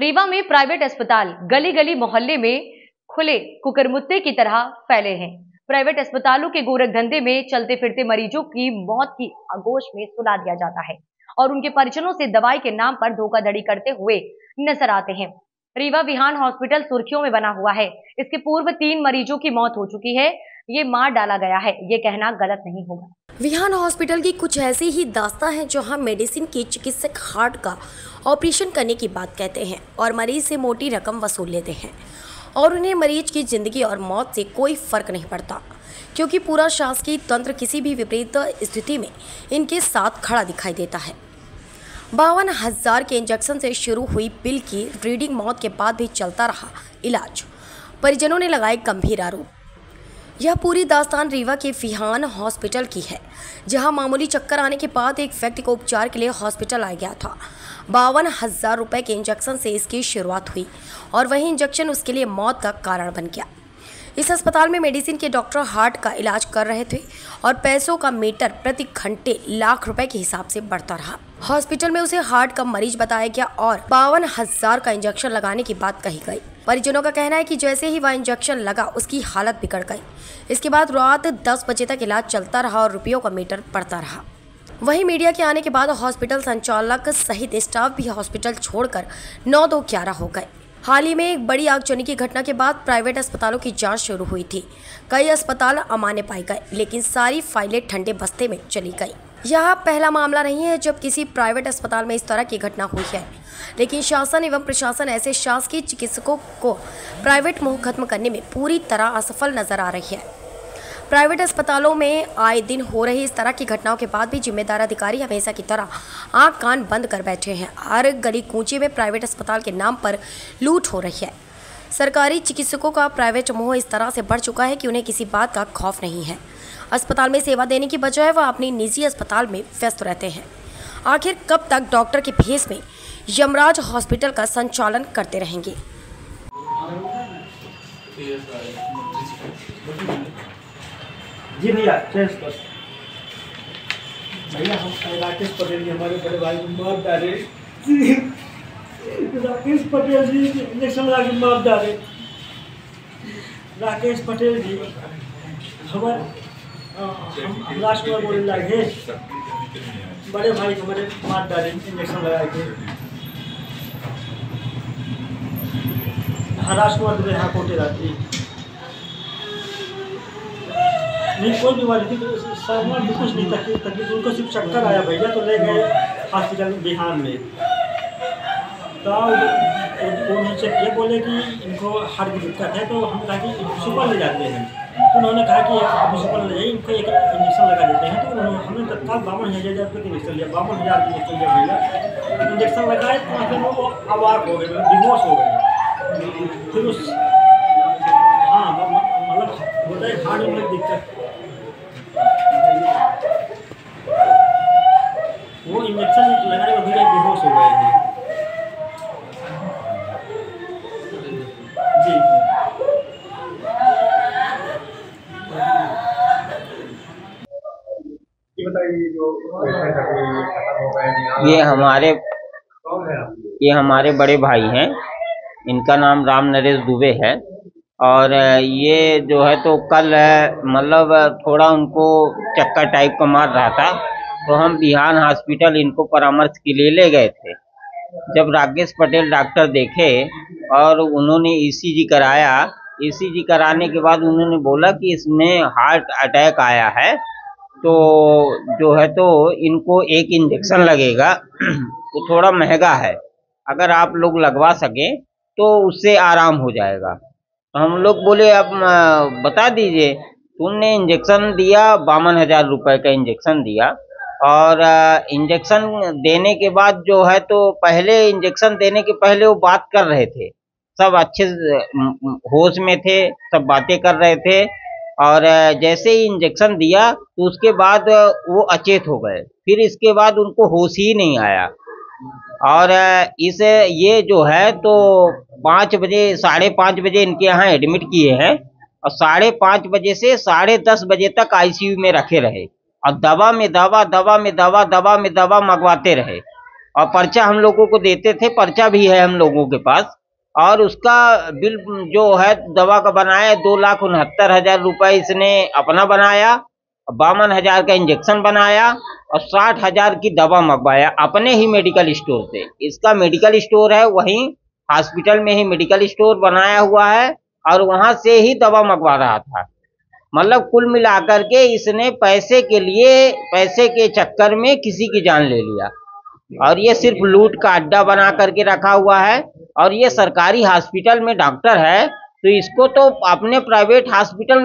रीवा में प्राइवेट अस्पताल गली गली मोहल्ले में खुले कुकरमुत्ते की तरह फैले हैं। प्राइवेट अस्पतालों के गोरख धंधे में चलते फिरते मरीजों की मौत की आगोश में सुला दिया जाता है और उनके परिजनों से दवाई के नाम पर धोखाधड़ी करते हुए नजर आते हैं। रीवा विहान हॉस्पिटल सुर्खियों में बना हुआ है। इसके पूर्व 3 मरीजों की मौत हो चुकी है। ये मार डाला गया है, ये कहना गलत नहीं होगा। विहान हॉस्पिटल की कुछ ऐसी ही दास्तां हैं जहां मेडिसिन की चिकित्सक हार्ट का ऑपरेशन करने की बात कहते हैं और मरीज से मोटी रकम वसूल लेते हैं और उन्हें मरीज की जिंदगी और मौत से कोई फर्क नहीं पड़ता, क्योंकि पूरा शासकीय तंत्र किसी भी विपरीत स्थिति में इनके साथ खड़ा दिखाई देता है। 52,000 के इंजेक्शन से शुरू हुई बिल की रीडिंग, मौत के बाद भी चलता रहा इलाज। परिजनों ने लगाए गंभीर आरोप। यह पूरी दास्तान रीवा के विहान हॉस्पिटल की है, जहां मामूली चक्कर आने के बाद एक व्यक्ति को उपचार के लिए हॉस्पिटल आ गया था। 52,000 रुपए के इंजेक्शन से इसकी शुरुआत हुई और वही इंजेक्शन उसके लिए मौत का कारण बन गया। इस अस्पताल में मेडिसिन के डॉक्टर हार्ट का इलाज कर रहे थे और पैसों का मीटर प्रति घंटे लाख रुपए के हिसाब से बढ़ता रहा। हॉस्पिटल में उसे हार्ट का मरीज बताया गया और 52,000 का इंजेक्शन लगाने की बात कही गई। परिजनों का कहना है कि जैसे ही वह इंजेक्शन लगा उसकी हालत बिगड़ गई। इसके बाद रात 10 बजे तक इलाज चलता रहा और रुपयों का मीटर बढ़ता रहा। वहीं मीडिया के आने के बाद हॉस्पिटल संचालक सहित स्टाफ भी हॉस्पिटल छोड़कर 9-2-11 हो गए। हाल ही में एक बड़ी आगजनी की घटना के बाद प्राइवेट अस्पतालों की जांच शुरू हुई थी। कई अस्पताल अमान्य पाए गए, लेकिन सारी फाइलें ठंडे बस्ते में चली गई। यह पहला मामला नहीं है जब किसी प्राइवेट अस्पताल में इस तरह की घटना हुई है, लेकिन शासन एवं प्रशासन ऐसे शासकीय चिकित्सकों को प्राइवेट मोह खत्म करने में पूरी तरह असफल नजर आ रही है। प्राइवेट अस्पतालों में आए दिन हो रही इस तरह की घटनाओं के बाद भी जिम्मेदार अधिकारी हमेशा की तरह आंख कान बंद कर बैठे हैं। हर गली कूचे में प्राइवेट अस्पताल के नाम पर लूट हो रही है। सरकारी चिकित्सकों का प्राइवेट मोह इस तरह से बढ़ चुका है कि उन्हें किसी बात का खौफ नहीं है। अस्पताल में सेवा देने की बजाय वह अपनी निजी अस्पताल में व्यस्त रहते हैं। आखिर कब तक डॉक्टर के भेष में यमराज हॉस्पिटल का संचालन करते रहेंगे? जी भैया, भैया हम राकेश पटेल जी, हमारे बड़े भाई को मार डाले। राकेश पटेल जी इंजेक्शन लगा के मार डाले। राकेश पटेल जी हमारे लास्ट में बोले लगे, बड़े भाई हमारे मार डाले इंजेक्शन लगा के। राजकुमार दुबे यहाँ कोटे रहती नहीं, कोई बीमारी थी सामान भी कुछ नहीं, तकलीफ उनको सिर्फ चक्कर आया भैया, तो ले गए हॉस्पिटल बिहान में। तो उन्होंने चेक किया, बोले कि इनको हार्ट की दिक्कत है। तो हम कहा कि सुपर ले जाते हैं। तो उन्होंने कहा कि आप सुपर ले जाइए, इनको एक इंजेक्शन लगा देते हैं। तो हमने तत्काल 52,000 रुपये का इंजेक्शन लिया। 52,000 का इंजेक्शन लिया भैया। इंजेक्शन लगाए तो फिर वो अवाक हो गए, बेहोश हो गए। फिर उस हाँ मतलब होता है हार्ट में दिक्कत, वो इंजेक्शन लगाने में भैया बेहोश हो गए थे। जी ये बताइए, जो पेशेंट अभी खत्म हो गए, ये हमारे बड़े भाई हैं। इनका नाम राम नरेश दुबे है और ये जो है तो कल मतलब थोड़ा उनको चक्कर टाइप का मार रहा था, तो हम विहान हॉस्पिटल इनको परामर्श के लिए ले गए थे। जब राकेश पटेल डॉक्टर देखे और उन्होंने ईसीजी कराया, ईसीजी कराने के बाद उन्होंने बोला कि इसमें हार्ट अटैक आया है, तो जो है तो इनको एक इंजेक्शन लगेगा, तो थोड़ा महंगा है, अगर आप लोग लगवा सकें तो उससे आराम हो जाएगा। तो हम लोग बोले आप बता दीजिए। तो उनने इंजेक्शन दिया, 52,000 रुपये का इंजेक्शन दिया। और इंजेक्शन देने के बाद जो है तो पहले इंजेक्शन देने के पहले वो बात कर रहे थे, सब अच्छे होश में थे, सब बातें कर रहे थे। और जैसे ही इंजेक्शन दिया तो उसके बाद वो अचेत हो गए। फिर इसके बाद उनको होश ही नहीं आया। और ये जो है तो 5 बजे 5:30 बजे इनके यहाँ एडमिट किए हैं और 5:30 बजे से 10:30 बजे तक आईसीयू में रखे रहे और दवा में दवा मंगवाते रहे। और पर्चा हम लोगों को देते थे, पर्चा भी है हम लोगों के पास। और उसका बिल जो है दवा का बनाया 2,69,000 रुपए इसने अपना बनाया, 52,000 का इंजेक्शन बनाया और 60,000 की दवा मंगवाया अपने ही मेडिकल स्टोर से। इसका मेडिकल स्टोर है, वहीं हॉस्पिटल में ही मेडिकल स्टोर बनाया हुआ है और वहां से ही दवा मंगवा रहा था। मतलब कुल मिलाकर के इसने पैसे के लिए, पैसे के चक्कर में किसी की जान ले लिया और ये सिर्फ लूट का अड्डा बना करके रखा हुआ है। और ये सरकारी हॉस्पिटल में डॉक्टर है तो इसको तो अपने प्राइवेट हॉस्पिटल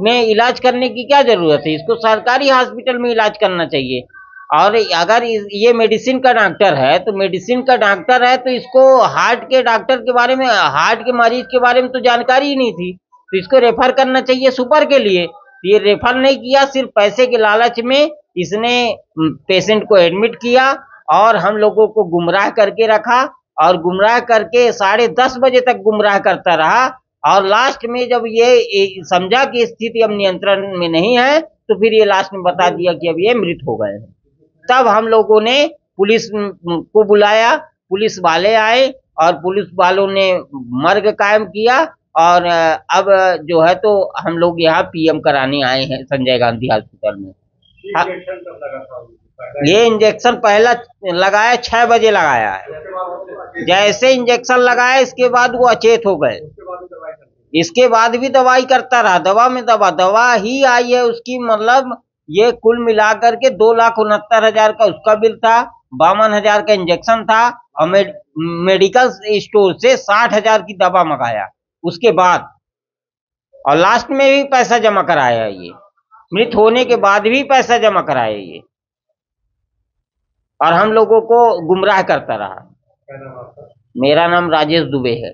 में इलाज करने की क्या जरूरत है, इसको सरकारी हॉस्पिटल में इलाज करना चाहिए। और अगर ये मेडिसिन का डॉक्टर है तो मेडिसिन का डॉक्टर है तो इसको हार्ट के डॉक्टर के बारे में, हार्ट के मरीज के बारे में तो जानकारी ही नहीं थी, तो इसको रेफर करना चाहिए सुपर के लिए। ये रेफर नहीं किया, सिर्फ पैसे के लालच में इसने पेशेंट को एडमिट किया और हम लोगों को गुमराह करके रखा और गुमराह करके 10:30 बजे तक गुमराह करता रहा। और लास्ट में जब ये समझा कि स्थिति अब नियंत्रण में नहीं है तो फिर ये लास्ट में बता दिया कि अब ये मृत हो गए हैं। तब हम लोगों ने पुलिस को बुलाया, पुलिस वाले आए और पुलिस वालों ने मर्ग कायम किया और अब जो है तो हम लोग यहाँ पीएम कराने आए हैं संजय गांधी हॉस्पिटल में। ये इंजेक्शन पहला लगाया 6 बजे लगाया है। जैसे इंजेक्शन लगाया इसके बाद वो अचेत हो गए, इसके बाद भी दवाई करता रहा, दवा में दवा ही आई है उसकी। मतलब ये कुल मिलाकर के 2,69,000 का उसका बिल था, 52,000 का इंजेक्शन था और मेडिकल स्टोर से 60,000 की दवा मंगाया उसके बाद, और लास्ट में भी पैसा जमा कराया, ये मृत होने के बाद भी पैसा जमा कराया ये, और हम लोगों को गुमराह करता रहा। मेरा नाम राजेश दुबे है।